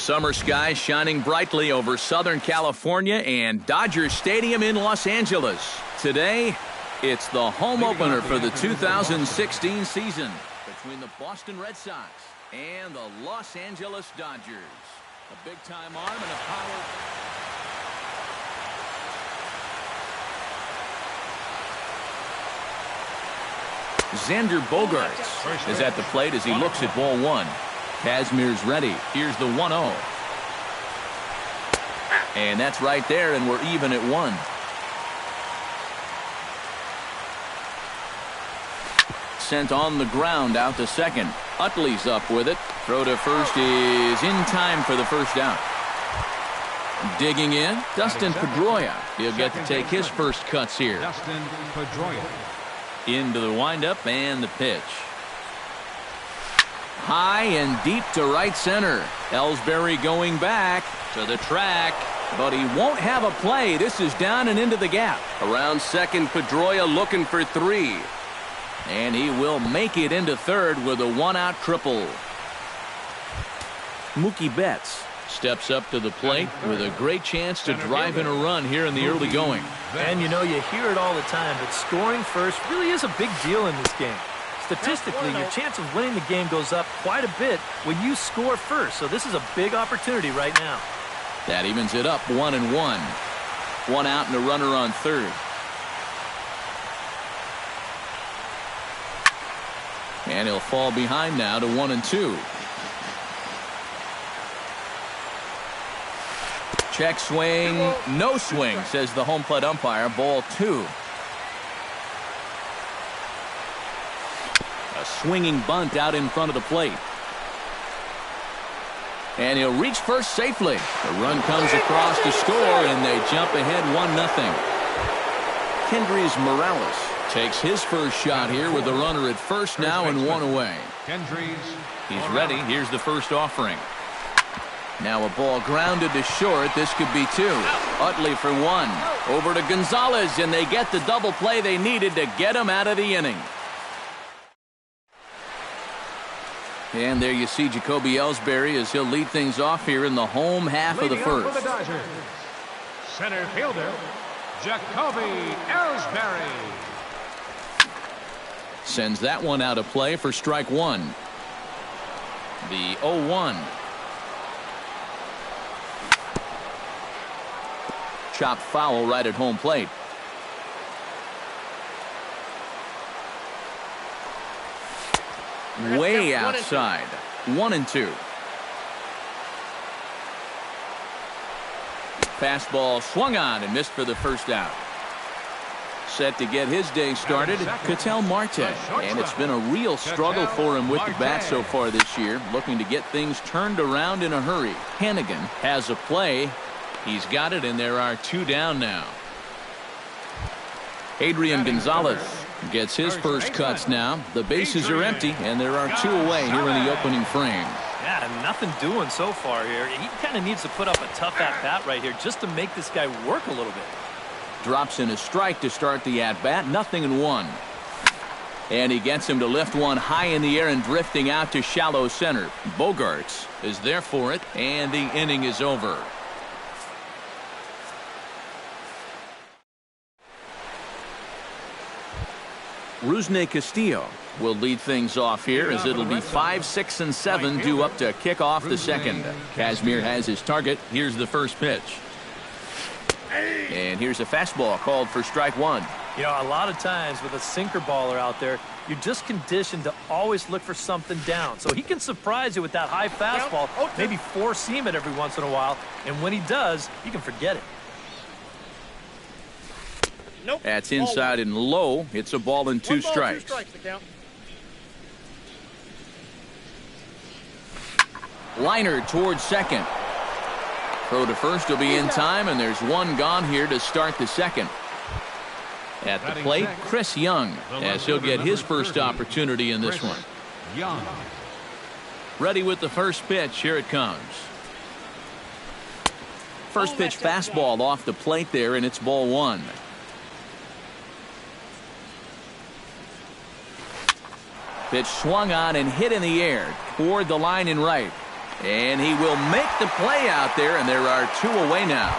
Summer skies shining brightly over Southern California and Dodger Stadium in Los Angeles. Today, it's the home opener for the 2016 season between the Boston Red Sox and the Los Angeles Dodgers. A big-time arm and a power. Xander Bogaerts is at the plate as he looks at ball one. Kazmir's ready. Here's the 1-0. And that's right there, and we're even at 1. Sent on the ground out to second. Utley's up with it. Throw to first is in time for the first out. Digging in, Dustin Pedroia. He'll get to take his first cuts here. Dustin Pedroia. Into the windup and the pitch. High and deep to right center. Ellsbury going back to the track, but he won't have a play. This is down and into the gap. Around second, Pedroia looking for 3. And he will make it into third with a 1-out triple. Mookie Betts steps up to the plate with a great chance to drive in a run here in the early going. And you know, you hear it all the time, but scoring first really is a big deal in this game. Statistically, your chance of winning the game goes up quite a bit when you score first. So this is a big opportunity right now. That evens it up 1-1. 1 out and a runner on third. And he'll fall behind now to 1-2. Check swing, no swing, says the home plate umpire. Ball 2. A swinging bunt out in front of the plate. And he'll reach first safely. The run comes across to score, and they jump ahead 1-0. Kendrys Morales takes his first shot here with the runner at first now and 1 away. He's ready. Here's the first offering. Now a ball grounded to short. This could be 2. Utley for 1. Over to Gonzalez, and they get the double play they needed to get him out of the inning. And there you see Jacoby Ellsbury as he'll lead things off here in the home half of the first. For the Dodgers, center fielder, Jacoby Ellsbury. Sends that one out of play for strike 1. The 0-1. Chopped foul right at home plate. Way outside. 1-2. Fastball swung on and missed for the first out. Set to get his day started, Ketel Marte. And it's been a real struggle for him with the bat so far this year, looking to get things turned around in a hurry. Hannigan has a play. He's got it, and there are 2 down now. Adrian Gonzalez gets his first cuts now. The bases are empty, and there are 2 away here in the opening frame. Yeah, nothing doing so far here. He kind of needs to put up a tough at-bat right here just to make this guy work a little bit. Drops in a strike to start the at-bat. 0-1. And he gets him to lift one high in the air and drifting out to shallow center. Bogaerts is there for it, and the inning is over. Rusney Castillo will lead things off here as it'll be 5, 6, and 7 due up to kick off the second. Kazmir has his target. Here's the first pitch. And here's a fastball called for strike 1. You know, a lot of times with a sinker baller out there, you're just conditioned to always look for something down. So he can surprise you with that high fastball, maybe four-seam it every once in a while. And when he does, you can forget it. That's inside and low. It's a ball and 2 strikes. Liner towards second. Throw to first will be in time, and there's 1 gone here to start the second. At the plate, Chris Young, as he'll get his first opportunity in this one. Ready with the first pitch. Here it comes. First pitch fastball off the plate there, and it's ball 1. Pitch swung on and hit in the air toward the line and right. And he will make the play out there, and there are 2 away now.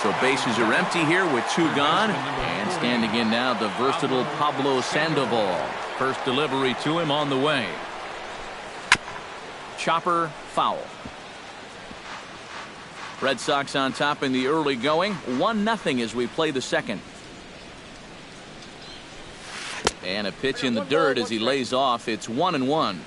So bases are empty here with 2 gone. And standing in now, the versatile Pablo Sandoval. First delivery to him on the way. Chopper foul. Red Sox on top in the early going. 1-0 as we play the second. And a pitch in the dirt as he lays off. It's 1-1.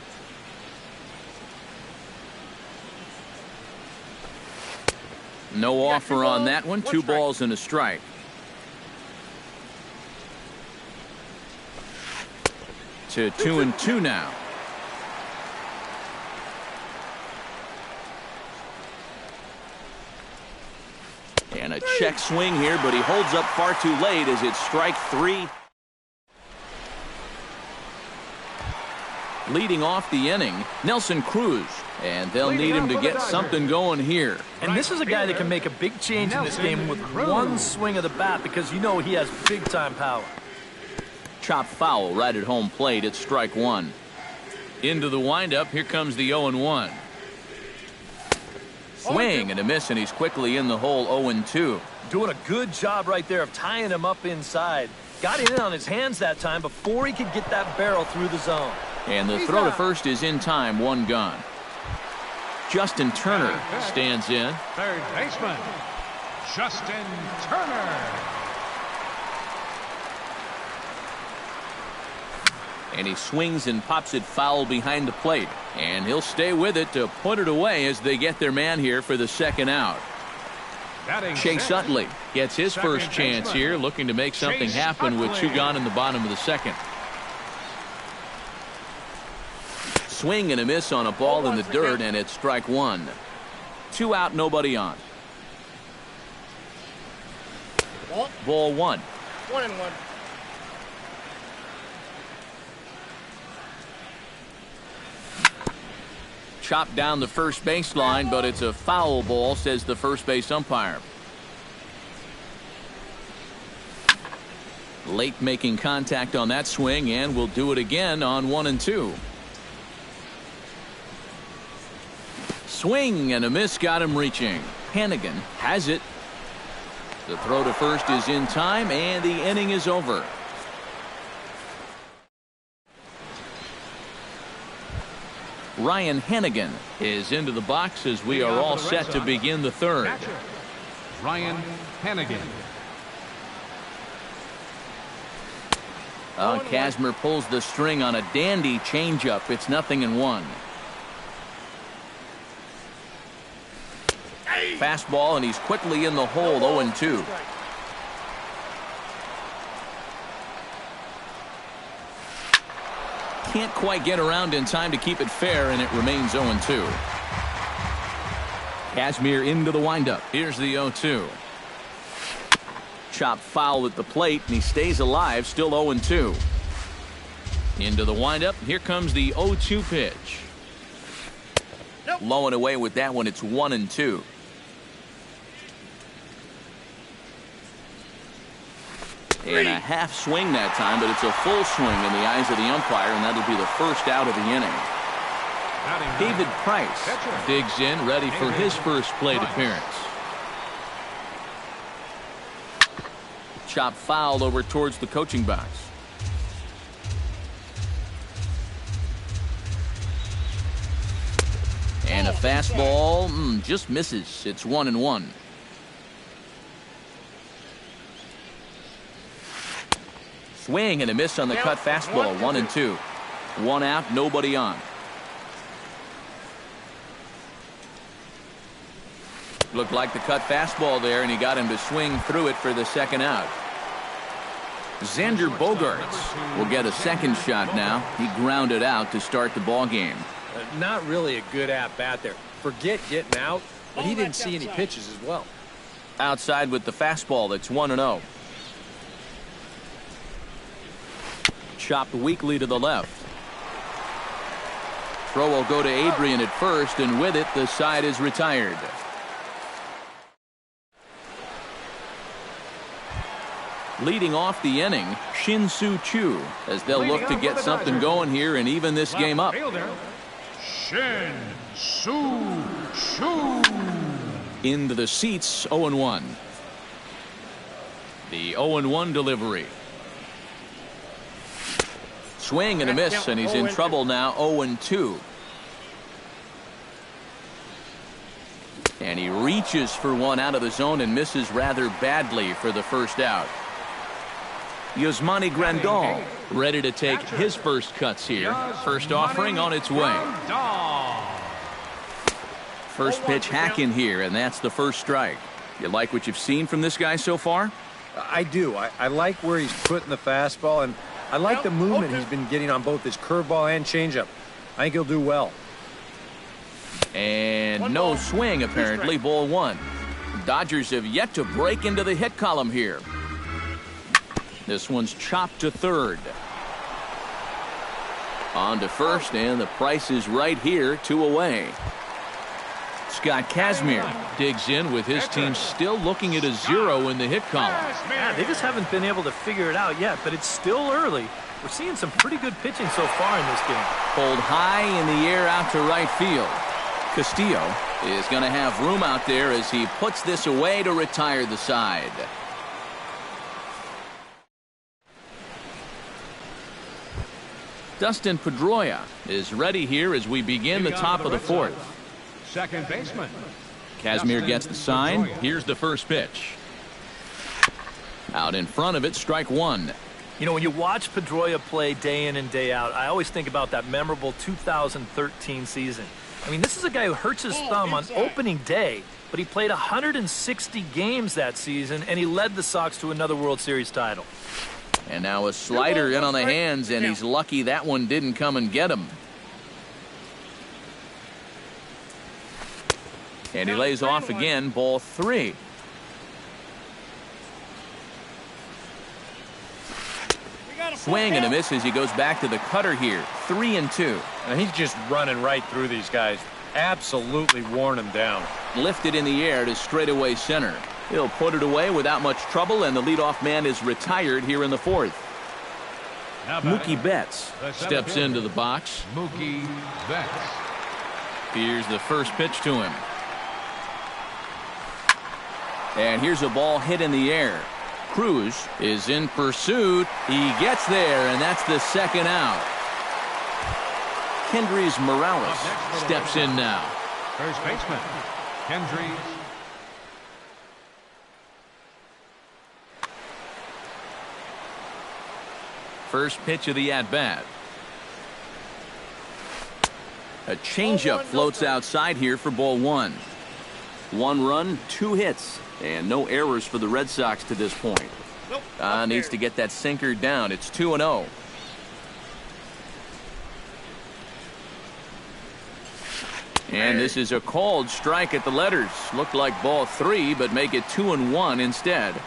No offer on that one. 2 balls and a strike. To 2-2 now. And a check swing here, but he holds up far too late as it's strike 3. Leading off the inning, Nelson Cruz. And they'll need him to get something going here. And this is a guy that can make a big change in this game with one swing of the bat because you know he has big-time power. Chop foul right at home plate. It's strike 1. Into the windup. Here comes the 0-1. Swing and a miss, and he's quickly in the hole. 0-2. Doing a good job right there of tying him up inside. Got it in on his hands that time before he could get that barrel through the zone. And the throw to first is in time. 1 gone. Justin Turner stands in. Third baseman, Justin Turner. And he swings and pops it foul behind the plate. And he'll stay with it to put it away as they get their man here for the second out. Chase Utley gets his first chance here, looking to make something happen with 2 gone in the bottom of the second. Swing and a miss on a ball in the dirt, and it's strike 1. 2 out, nobody on. Ball 1. 1-1. Chopped down the first baseline, but it's a foul ball, says the first base umpire. Late making contact on that swing, and will do it again on 1-2. Swing and a miss got him reaching. Hannigan has it. The throw to first is in time, and the inning is over. Ryan Hannigan is into the box as we are all set to begin the third. Catcher, Ryan Hannigan. Kazmir pulls the string on a dandy changeup. It's 0-1. Fastball, and he's quickly in the hole. 0-2. Can't quite get around in time to keep it fair, and it remains 0-2. Kazmir into the windup. Here's the 0-2. Chopped foul at the plate, and he stays alive, still 0-2. Into the windup. Here comes the 0-2 pitch. Low and away with that one. It's 1-2. And a half swing that time, but it's a full swing in the eyes of the umpire, and that'll be the first out of the inning. David Price digs in, ready for his first plate appearance. Chop foul over towards the coaching box. And a fastball just misses. It's 1-1. Swing and a miss on the cut fastball. 1-2. 1 out, nobody on. Looked like the cut fastball there, and he got him to swing through it for the second out. Xander Bogaerts will get a second shot now. He grounded out to start the ball game. Not really a good at-bat there. Forget getting out, but he didn't see any pitches as well. Outside with the fastball. That's 1-0. Chopped weakly to the left. Throw will go to Adrian at first, and with it, the side is retired. Leading off the inning, Shin-Soo Choo, as they'll look to get something going here and even this game up. Shin-Soo Into the seats, 0-1. The 0-1 delivery. Swing and a miss, and he's in trouble now, 0-2. And he reaches for one out of the zone and misses rather badly for the first out. Yasmani Grandal ready to take his first cuts here. First offering on its way. First pitch hacking here, and that's the first strike. You like what you've seen from this guy so far? I do. I like where he's putting the fastball, and I like the movement he's been getting on both his curveball and changeup. I think he'll do well. And no swing, apparently. Ball one. Dodgers have yet to break into the hit column here. This one's chopped to third. On to first, and the price is right here, 2 away. Scott Kazmir digs in with his team still looking at a 0 in the hit column. Yeah, they just haven't been able to figure it out yet, but it's still early. We're seeing some pretty good pitching so far in this game. Pulled high in the air out to right field. Castillo is going to have room out there as he puts this away to retire the side. Dustin Pedroia is ready here as we begin the top of the fourth. Second baseman. Kazmir gets the sign. Here's the first pitch. Out in front of it, strike one. You know, when you watch Pedroia play day in and day out, I always think about that memorable 2013 season. I mean, this is a guy who hurts his thumb on opening day, but he played 160 games that season, and he led the Sox to another World Series title. And now a slider in on the hands, and he's lucky that one didn't come and get him. And he lays off again, ball three. Swing and a miss as he goes back to the cutter here. 3-2. And he's just running right through these guys. Absolutely worn them down. Lifted in the air to straightaway center. He'll put it away without much trouble, and the leadoff man is retired here in the fourth. Mookie Betts steps into the box. Mookie Betts. Here's the first pitch to him. And here's a ball hit in the air. Cruz is in pursuit. He gets there, and that's the second out. Kendrys Morales steps in now. First baseman, Kendrys. First pitch of the at-bat. A changeup floats outside here for ball one. 1 run, 2 hits, and no errors for the Red Sox to this point. Needs to get that sinker down. It's 2-0. And this is a called strike at the letters. Looked like ball 3, but make it 2-1 instead.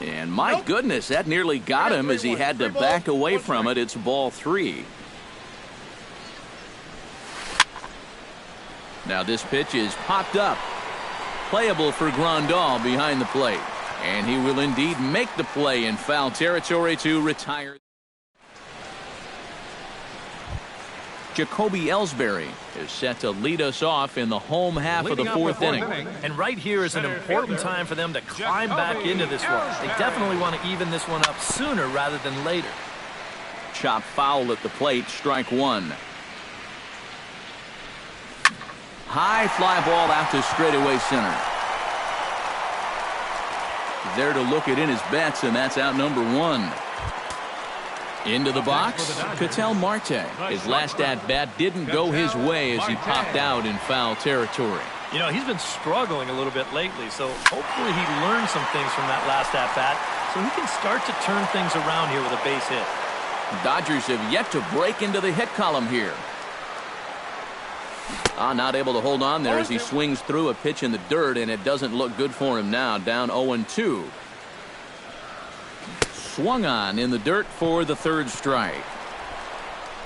And my goodness, that nearly got him as he had to back away from it. It's ball 3. Now this pitch is popped up. Playable for Grandal behind the plate. And he will indeed make the play in foul territory to retire. Jacoby Ellsbury is set to lead us off in the home half of the fourth inning. And right here is an important time for them to climb back into this one. They definitely want to even this one up sooner rather than later. Chop foul at the plate, strike one. High fly ball out to straightaway center. There to look it in his bets, and that's out number 1. Into the box, Ketel Marte. His last at-bat didn't go his way as he popped out in foul territory. You know, he's been struggling a little bit lately, so hopefully he learned some things from that last at-bat so he can start to turn things around here with a base hit. Dodgers have yet to break into the hit column here. Not able to hold on there as he swings through a pitch in the dirt, and it doesn't look good for him now. Down 0-2. Swung on in the dirt for the third strike.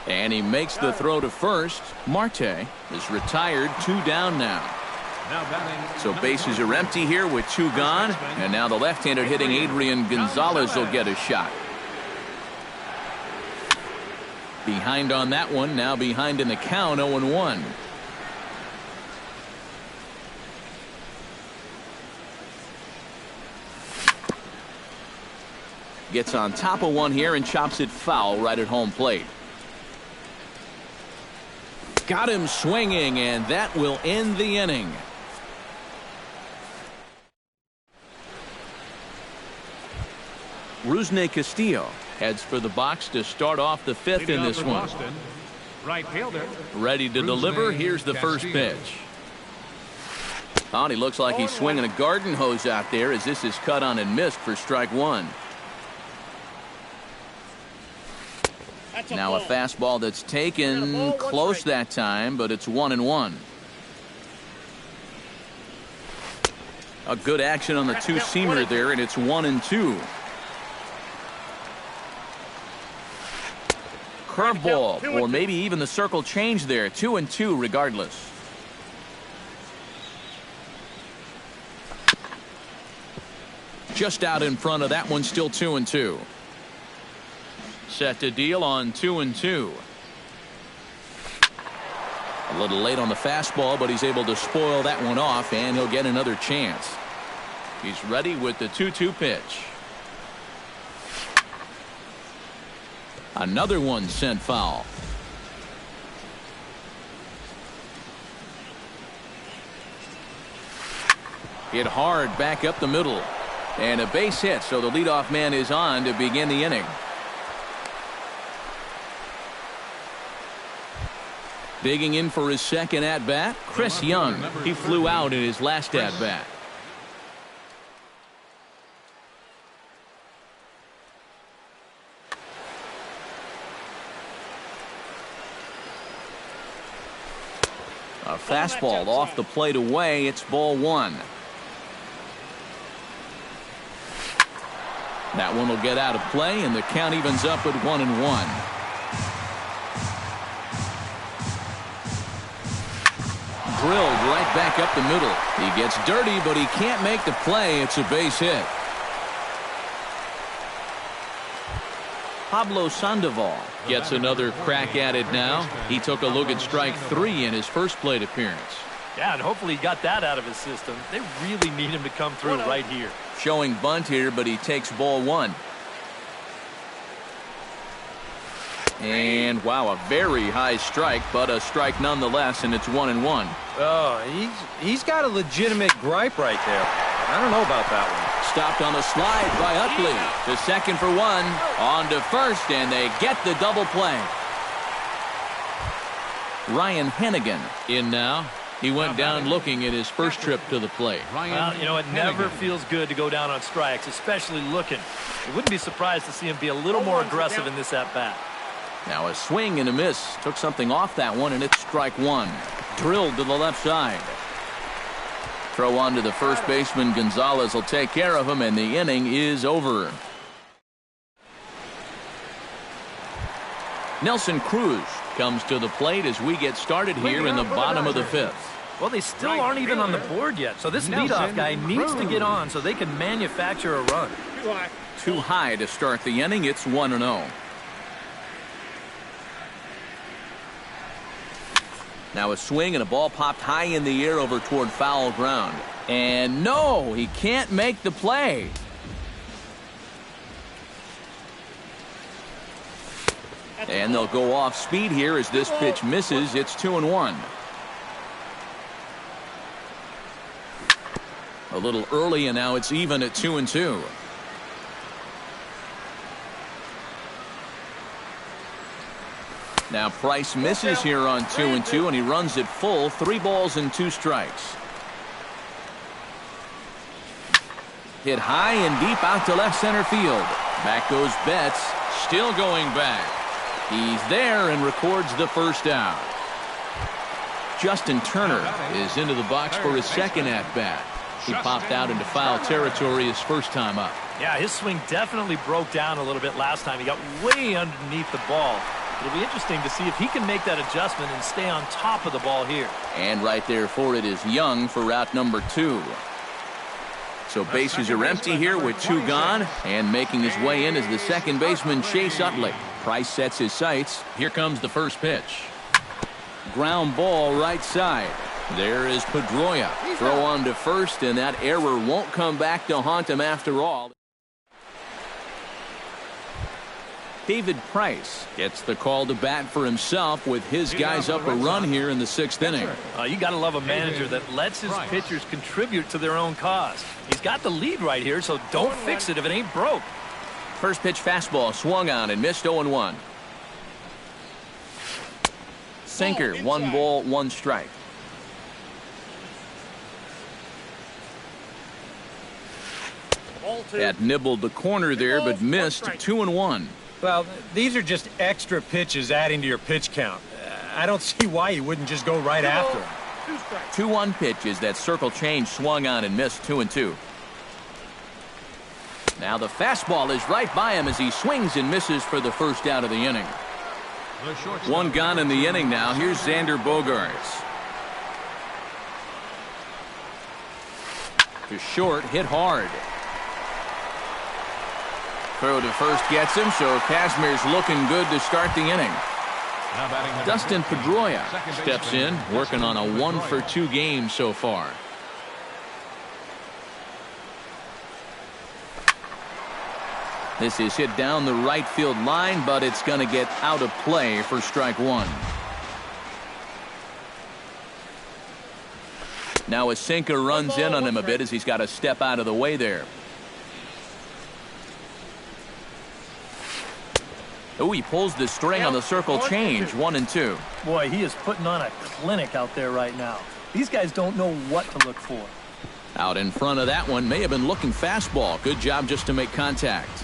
And he makes the throw to first. Marte is retired, 2 down now. So bases are empty here with 2 gone. And now the left-handed hitting Adrian Gonzalez will get a shot. Behind on that one, now behind in the count, 0-1. Gets on top of one here and chops it foul right at home plate. Got him swinging, and that will end the inning. Rusney Castillo heads for the box to start off the fifth in this one. Boston, right fielder. Ready to deliver. Here's the first pitch. Oh, he looks like he's swinging a garden hose out there as this is cut on and missed for strike one. Now a fastball that's taken close that time, but it's 1-1. A good action on the two-seamer there, and it's 1-2. Curveball, or maybe even the circle change there. 2-2 regardless. Just out in front of that one, still 2-2. Set to deal on 2-2. A little late on the fastball, but he's able to spoil that one off, and he'll get another chance. He's ready with the 2-2 pitch. Another one sent foul. Hit hard back up the middle. And a base hit, so the leadoff man is on to begin the inning. Digging in for his second at-bat, Chris Young. He flew out in his last at-bat. A fastball off the plate away. It's ball one. That one will get out of play, and the count evens up at 1-1. Drilled right back up the middle. He gets dirty, but he can't make the play. It's a base hit. Pablo Sandoval gets another crack at it now. He took a look at strike three in his first plate appearance. Yeah, and hopefully he got that out of his system. They really need him to come through right here. Showing bunt here, but he takes ball one. And wow, a very high strike, but a strike nonetheless, and it's 1-1. Oh, he's got a legitimate gripe right there. I don't know about that one. Stopped on a slide by Utley. To second for one. On to first, and they get the double play. Ryan Hennigan in now. He went down looking at his first trip to the plate. Well, you know, it never feels good to go down on strikes, especially looking. You wouldn't be surprised to see him be a little more aggressive in this at-bat. Now a swing and a miss. Took something off that one, and it's strike one. Drilled to the left side. Throw on to the first baseman. Gonzalez will take care of him, and the inning is over. Nelson Cruz comes to the plate as we get started here in the bottom of the fifth. Well, they still aren't even on the board yet, so this leadoff guy needs to get on so they can manufacture a run. Too high to start the inning. It's 1-0. Now a swing and a ball popped high in the air over toward foul ground. And no, he can't make the play. And they'll go off speed here as this pitch misses. It's 2-1. A little early, and now it's even at 2-2. Now Price misses here on 2-2, and he runs it full. 3 balls and 2 strikes. Hit high and deep out to left center field. Back goes Betts, still going back. He's there and records the first out. Justin Turner is into the box for his second at-bat. He popped out into foul territory his first time up. Yeah, his swing definitely broke down a little bit last time. He got way underneath the ball. It'll be interesting to see if he can make that adjustment and stay on top of the ball here. And right there for it is Young for route number 2. So bases are empty here with 2 gone, and making his way in is the second baseman Chase Utley. Price sets his sights. Here comes the first pitch. Ground ball right side. There is Pedroia. Throw on to first, and that error won't come back to haunt him after all. David Price gets the call to bat for himself with his guys up a run here in the 6th inning. You got to love a manager that lets his pitchers contribute to their own cause. He's got the lead right here, so don't fix it if it ain't broke. First pitch fastball swung on and missed 0-1. Sinker, 1 ball, 1 strike. That nibbled the corner there, but missed 2-1. Well, these are just extra pitches adding to your pitch count. I don't see why you wouldn't just go right after them. 2-1 pitches. That circle change swung on and missed 2-2. Now the fastball is right by him as he swings and misses for the first out of the inning. 1 gone in the inning now. Here's Xander Bogaerts. To short, hit hard. Throw to first gets him, so Kazmir's looking good to start the inning. Dustin Pedroia steps in, working on a 1-for-2 game so far. This is hit down the right field line, but it's going to get out of play for strike 1. Now a sinker runs in on him a bit as he's got to step out of the way there. Oh, he pulls the string on the circle change. 1-2. Boy, he is putting on a clinic out there right now. These guys don't know what to look for. Out in front of that one, may have been looking fastball. Good job just to make contact.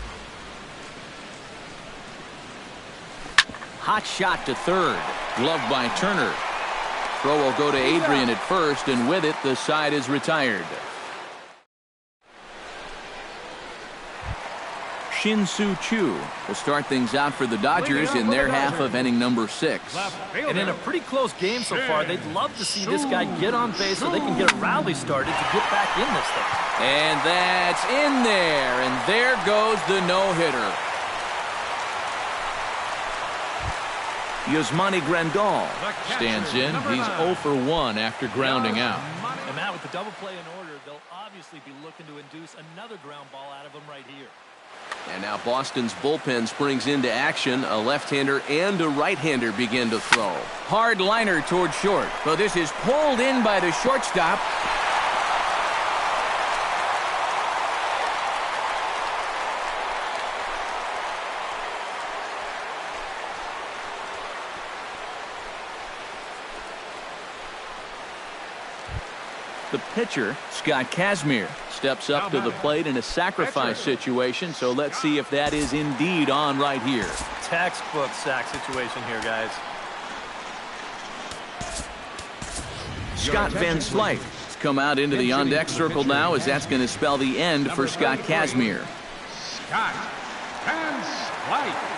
Hot shot to third. Gloved by Turner. Throw will go to Adrian at first, and with it, the side is retired. Shin-Soo Choo will start things out for the Dodgers in their half of inning number 6. And in a pretty close game so far, they'd love to see this guy get on base so they can get a rally started to get back in this thing. And that's in there, and there goes the no-hitter. Yasmani Grandal stands in. He's 0 for 1 after grounding out. And Matt, with the double play in order, they'll obviously be looking to induce another ground ball out of him right here. And now Boston's bullpen springs into action. A left-hander and a right-hander begin to throw. Hard liner toward short. But this is pulled in by the shortstop. The pitcher, Scott Kazmir, steps up to the plate in a sacrifice situation, so let's see if that is indeed on right here. Textbook sack situation here, guys. Scott Van Slyke has come out into the on-deck circle now, as that's going to spell the end for Scott Kazmir. Scott Van Slyke.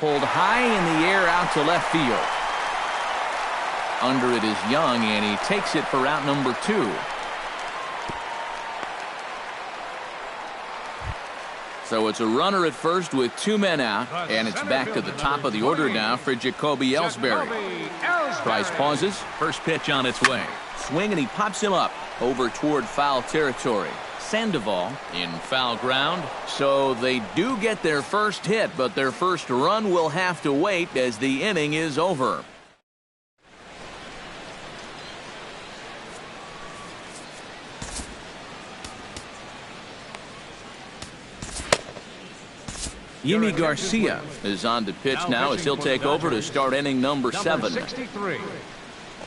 Pulled high in the air out to left field. Under it is Young, and he takes it for out number 2. So it's a runner at first with 2 men out, and it's back to the top of the order now for Jacoby Ellsbury. Price pauses. First pitch on its way. Swing, and he pops him up over toward foul territory. Sandoval in foul ground, so they do get their first hit, but their first run will have to wait as the inning is over. Yimi Garcia is on to pitch now as he'll take over to start inning number 7. 63,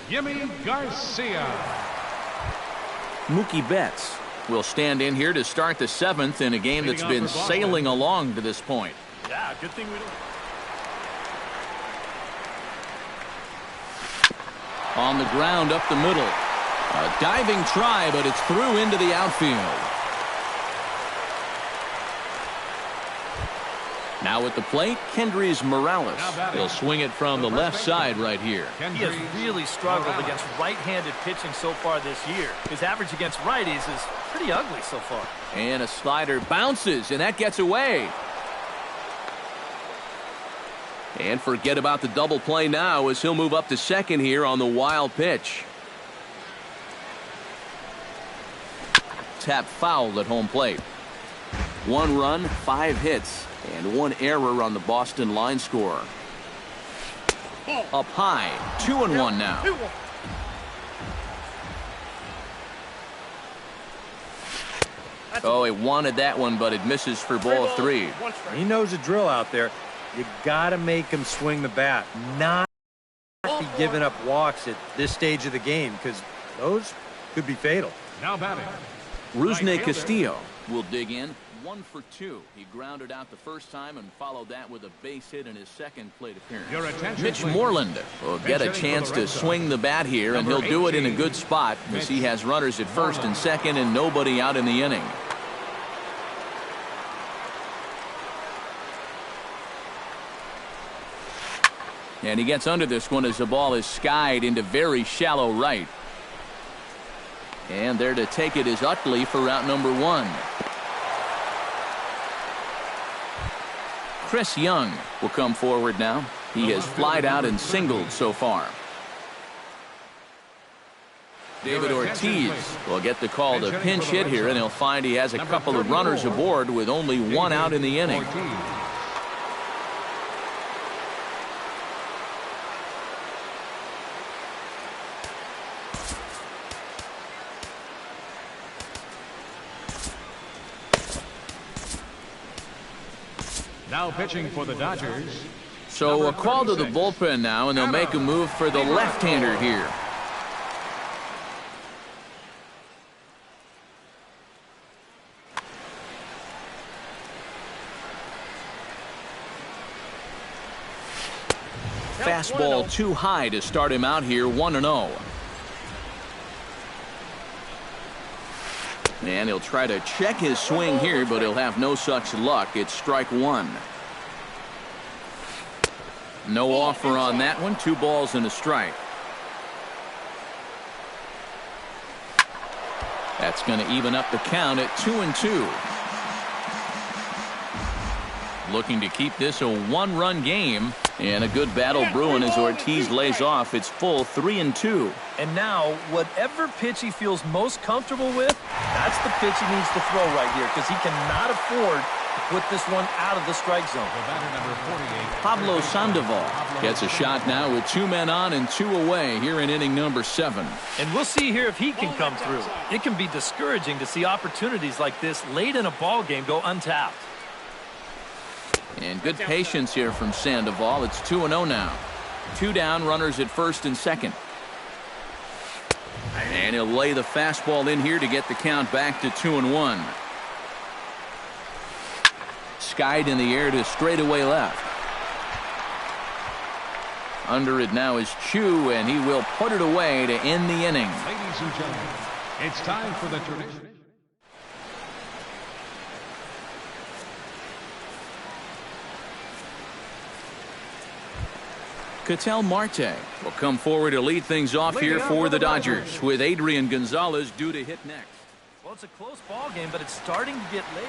Yimi Garcia. Mookie Betts will stand in here to start the 7th in a game that's been sailing along to this point. Yeah, good thing we don't. On the ground up the middle. A diving try, but it's through into the outfield. Now at the plate, Kendrys Morales. He'll swing it from the left side right here. He has really struggled against right-handed pitching so far this year. His average against righties is pretty ugly so far. And a slider bounces, and that gets away. And forget about the double play now as he'll move up to second here on the wild pitch. Tap foul at home plate. 1 run, 5 hits, and 1 error on the Boston line score. Up high, 2-1 now. Oh, he wanted that one, but it misses for ball 3. He knows the drill out there. You got to make him swing the bat, not be giving up walks at this stage of the game, because those could be fatal. Now batting, Rusney Castillo will dig in. 1 for 2. He grounded out the first time and followed that with a base hit in his second plate your appearance. attention, Mitch please. Moreland will get a chance to swing the bat here, and he'll do it in a good spot as he has runners at first and second and nobody out in the inning. And he gets under this one as the ball is skied into very shallow right. And there to take it is Utley for route number 1. Chris Young will come forward now. He has flied out and singled so far. David Ortiz will get the call to pinch hit here, and he'll find he has a couple of runners aboard with only 1 out in the inning. Now pitching for the Dodgers. So a call to the bullpen now, and they'll make a move for the left-hander here. Fastball too high to start him out here, 1-0. And he'll try to check his swing here, but he'll have no such luck. It's strike 1. No offer on that one. 2 balls and a strike. That's going to even up the count at 2-2. Looking to keep this a 1-run game, and a good battle brewing as Ortiz lays off. It's full 3-2. And now, whatever pitch he feels most comfortable with, that's the pitch he needs to throw right here, because he cannot afford to put this one out of the strike zone. Pablo Sandoval gets a shot now with 2 men on and 2 away here in inning number 7. And we'll see here if he can come through. It can be discouraging to see opportunities like this late in a ball game go untapped. And good patience here from Sandoval. It's 2-0 now. 2 down, runners at first and second. And he'll lay the fastball in here to get the count back to 2-1. Skied in the air to straightaway left. Under it now is Chu, and he will put it away to end the inning. Ladies and gentlemen, it's time for the tradition. Ketel Marte will come forward to lead things off here for the Dodgers, with Adrian Gonzalez due to hit next. Well, it's a close ball game, but it's starting to get late.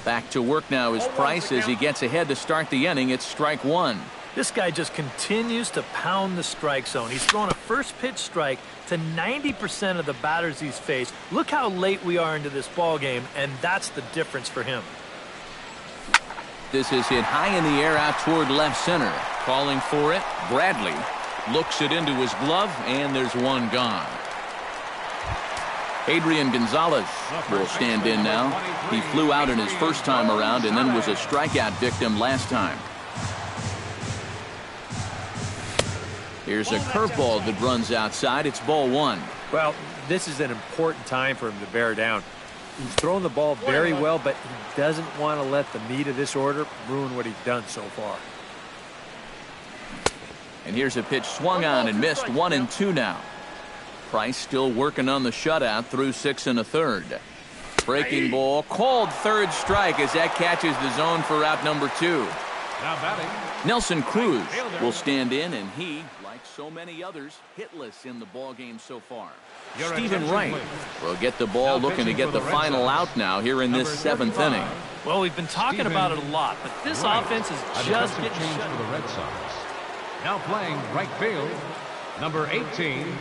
Back to work now is Price as he gets ahead to start the inning. It's strike 1. This guy just continues to pound the strike zone. He's thrown a first pitch strike to 90% of the batters he's faced. Look how late we are into this ball game, and that's the difference for him. This is hit high in the air out toward left center. Calling for it, Bradley looks it into his glove, and there's one gone. Adrian Gonzalez will stand in now. He flew out in his first time around and then was a strikeout victim last time. Here's a curveball that runs outside. It's ball 1. Well, this is an important time for him to bear down. He's throwing the ball very well, but he doesn't want to let the meat of this order ruin what he's done so far. And here's a pitch swung on and missed. 1-2 now. Price still working on the shutout through 6 1/3. Breaking ball, called third strike as that catches the zone for out number 2. Now batting, Nelson Cruz will stand in, and he, like so many others, hitless in the ballgame so far. Stephen Wright will get the ball, looking to get the final out now here in this 7th inning. Well, we've been talking about it a lot, but this offense is just getting change for the Red Sox. Now playing right field, number 18,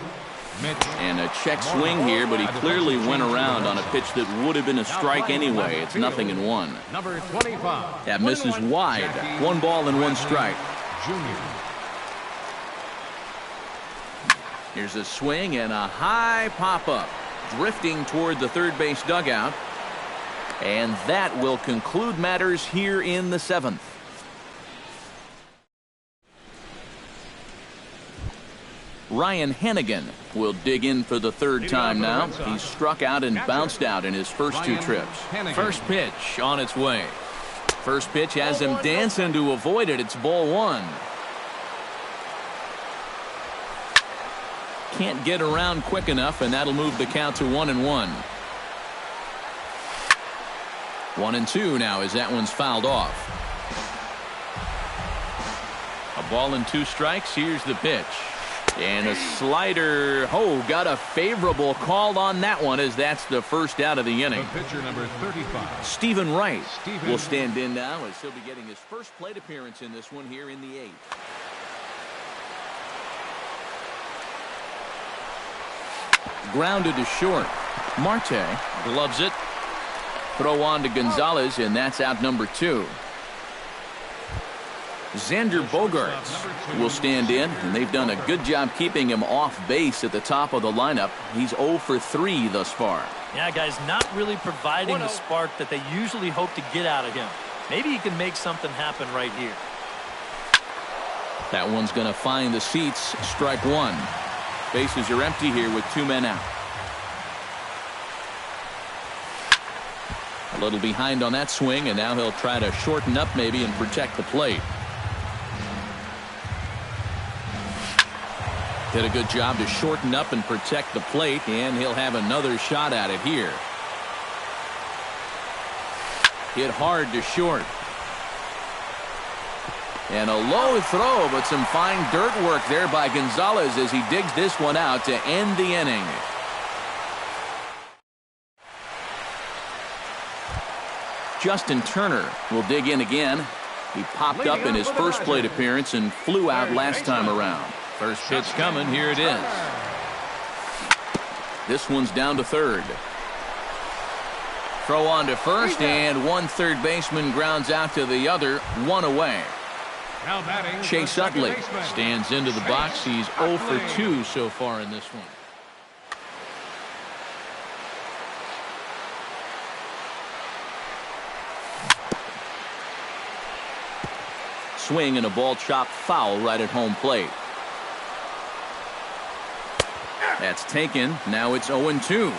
Mitch. And a check swing here, but he clearly went around on a pitch that would have been a strike anyway. It's 0-1. Number 25. That misses wide. 1 ball and 1 strike. Junior. Here's a swing and a high pop-up, drifting toward the third base dugout. And that will conclude matters here in the 7th. Ryan Hannigan will dig in for the 3rd time now. He struck out and bounced out in his first 2 trips. First pitch on its way. First pitch has him dancing to avoid it. It's ball 1. Can't get around quick enough, and that'll move the count to 1-1. 1-2 now as that one's fouled off. A ball and 2 strikes. Here's the pitch. And a slider. Oh, got a favorable call on that one, as that's the first out of the inning. The pitcher number 35. Stephen Wright will stand in now, as he'll be getting his first plate appearance in this one here in the 8th. Grounded to short. Marte gloves it. Throw on to Gonzalez, and that's out number 2. Xander Bogaerts will stand in, and they've done a good job keeping him off base at the top of the lineup. He's 0 for 3 thus far. Yeah, guys, not really providing the spark that they usually hope to get out of him. Maybe he can make something happen right here. That one's going to find the seats. Strike 1. Bases are empty here with 2 men out. A little behind on that swing, and now he'll try to shorten up maybe and protect the plate. Did a good job to shorten up and protect the plate, and he'll have another shot at it here. Hit hard to short. And a low throw, but some fine dirt work there by Gonzalez as he digs this one out to end the inning. Justin Turner will dig in again. He popped up in his first plate appearance and flew out last time around. First pitch coming. Here it is. This one's down to 3rd. Throw on to first, and one third baseman grounds out to the other. 1 away. Now batting, Chase Utley stands into the box. He's 0 for 2 so far in this one. Swing and a ball chopped foul right at home plate. That's taken. Now it's 0-2.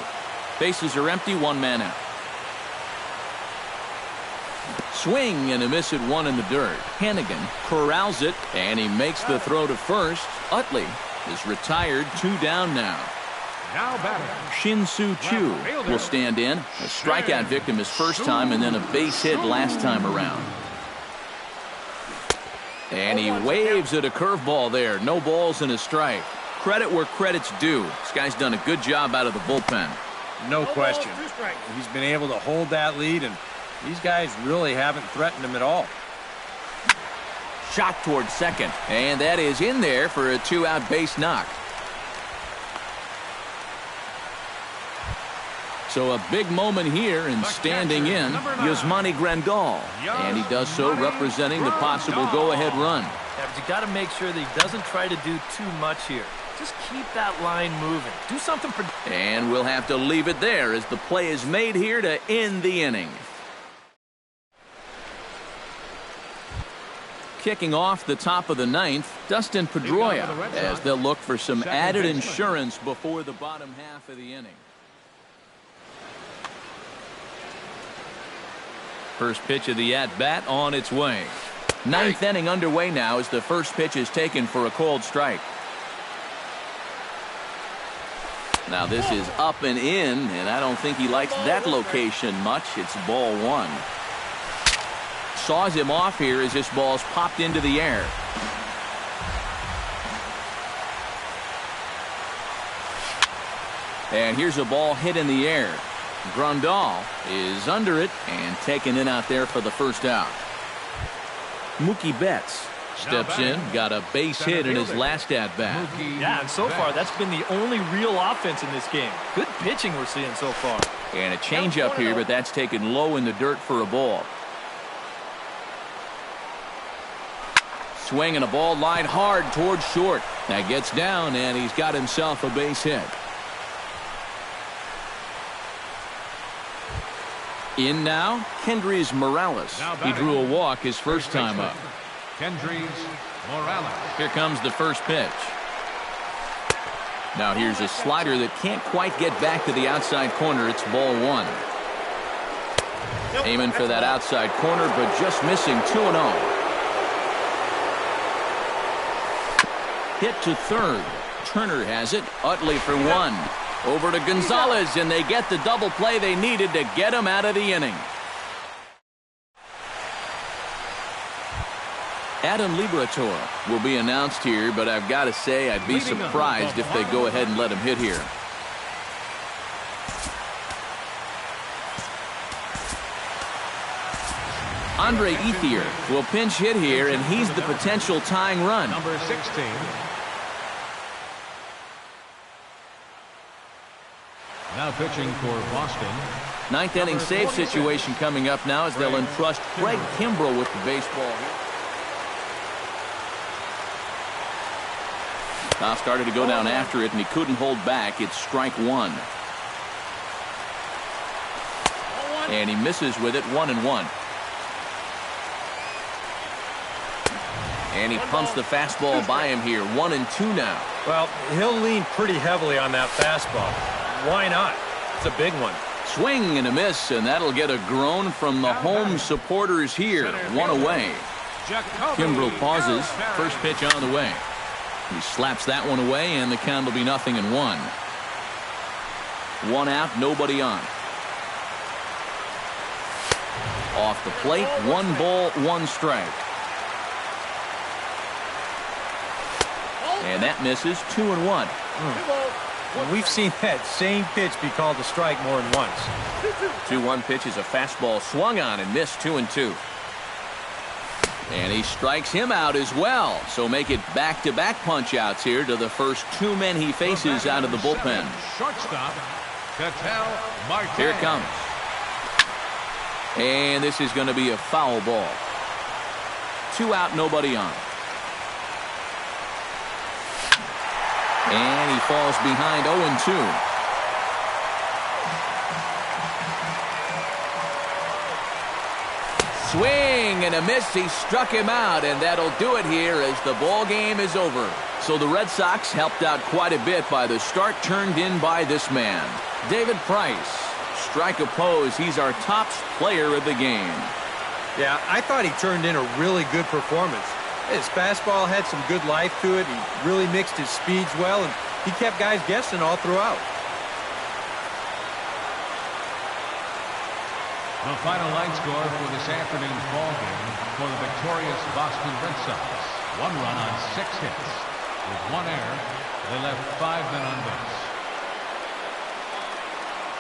Bases are empty. 1 man out. Swing and a miss at 1 in the dirt. Hannigan corrals it, and he makes the throw to first. Utley is retired. 2 down now. Now batting, Shin-Soo Choo will stand in. A strikeout victim his first time, and then a base hit last time around. And he waves at a curveball there. No balls and a strike. Credit where credit's due. This guy's done a good job out of the bullpen. No question. He's been able to hold that lead, and these guys really haven't threatened him at all. Shot toward second, and that is in there for a 2-out base knock. So a big moment here, and standing in, Yasmani Grandal. And he does so representing the possible go-ahead run. Yeah, but you got to make sure that he doesn't try to do too much here. Just keep that line moving. Do something. And we'll have to leave it there as the play is made here to end the inning. Kicking off the top of the 9th, Dustin Pedroia, as they'll look for some added insurance before the bottom half of the inning. First pitch of the at-bat on its way. Ninth inning underway now as the first pitch is taken for a called strike. Now this is up and in, and I don't think he likes that location much. It's ball one. Saws him off here as this ball's popped into the air. And here's a ball hit in the air. Grandal is under it and taken in out there for the first out. Mookie Betts steps in, got a base hit in his last at-bat. Yeah, and so far that's been the only real offense in this game. Good pitching we're seeing so far. And a changeup here, but that's taken low in the dirt for a ball. Swing and a ball lined hard towards short. That gets down, and he's got himself a base hit. In now, Kendrys Morales. He drew a walk his first time up. Kendrys Morales. Here comes the first pitch. Now here's a slider that can't quite get back to the outside corner. It's ball one. Aiming for that outside corner, but just missing 2-0. Hit to third. Turner has it. Utley for one. Over to Gonzalez, and they get the double play they needed to get him out of the inning. Adam Liberatore will be announced here, but I've got to say I'd be surprised if they go ahead and let him hit here. Andre Ethier will pinch hit here, and he's the potential tying run. Number 16. Now pitching for Boston. Ninth inning save situation coming up now as they'll entrust Craig Kimbrell with the baseball. Now started to go down after it, and he couldn't hold back. It's strike one. And he misses with it, 1-1. And he pumps the fastball by him here, 1-2 now. Well, he'll lean pretty heavily on that fastball. Why not? It's a big one. Swing and a miss, and that'll get a groan from the home supporters here. One away. Kimbrell pauses. First pitch on the way. He slaps that one away, and the count will be 0-1. One out, nobody on. Off the plate, 1 ball, 1 strike. And that misses, 2-1. We've seen that same pitch be called a strike more than once. 2-1 pitch is a fastball swung on and missed, 2-2. And he strikes him out as well. So make it back-to-back punch-outs here to the first 2 men he faces out of the bullpen. Shortstop, Ketel Marte. Here it comes. And this is going to be a foul ball. 2 out, nobody on. And he falls behind 0-2. Swing and a miss. He struck him out, and that'll do it here as the ball game is over. So the Red Sox helped out quite a bit by the start turned in by this man. David Price. Strike opposed. He's our top player of the game. Yeah, I thought he turned in a really good performance. His fastball had some good life to it. He really mixed his speeds well, and he kept guys guessing all throughout. The final line score for this afternoon's ball game for the victorious Boston Red Sox. 1 run on 6 hits. With 1 error, they left 5 men on base.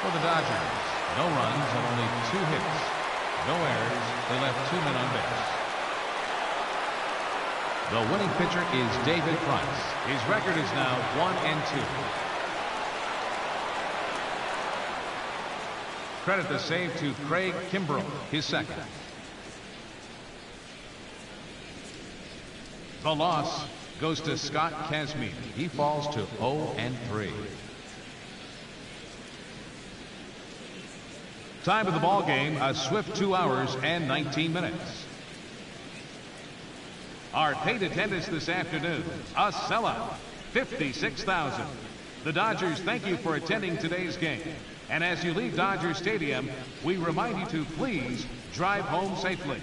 For the Dodgers, no runs and only 2 hits. No errors, they left 2 men on base. The winning pitcher is David Price. His record is now 1-2. Credit the save to Craig Kimbrell, his second. The loss goes to Scott Kazmir. He falls to 0-3. Time of the ball game, a swift 2 hours and 19 minutes. Our paid attendance this afternoon, a sellout, 56,000. The Dodgers thank you for attending today's game And as you leave Dodger Stadium, we remind you to please drive home safely.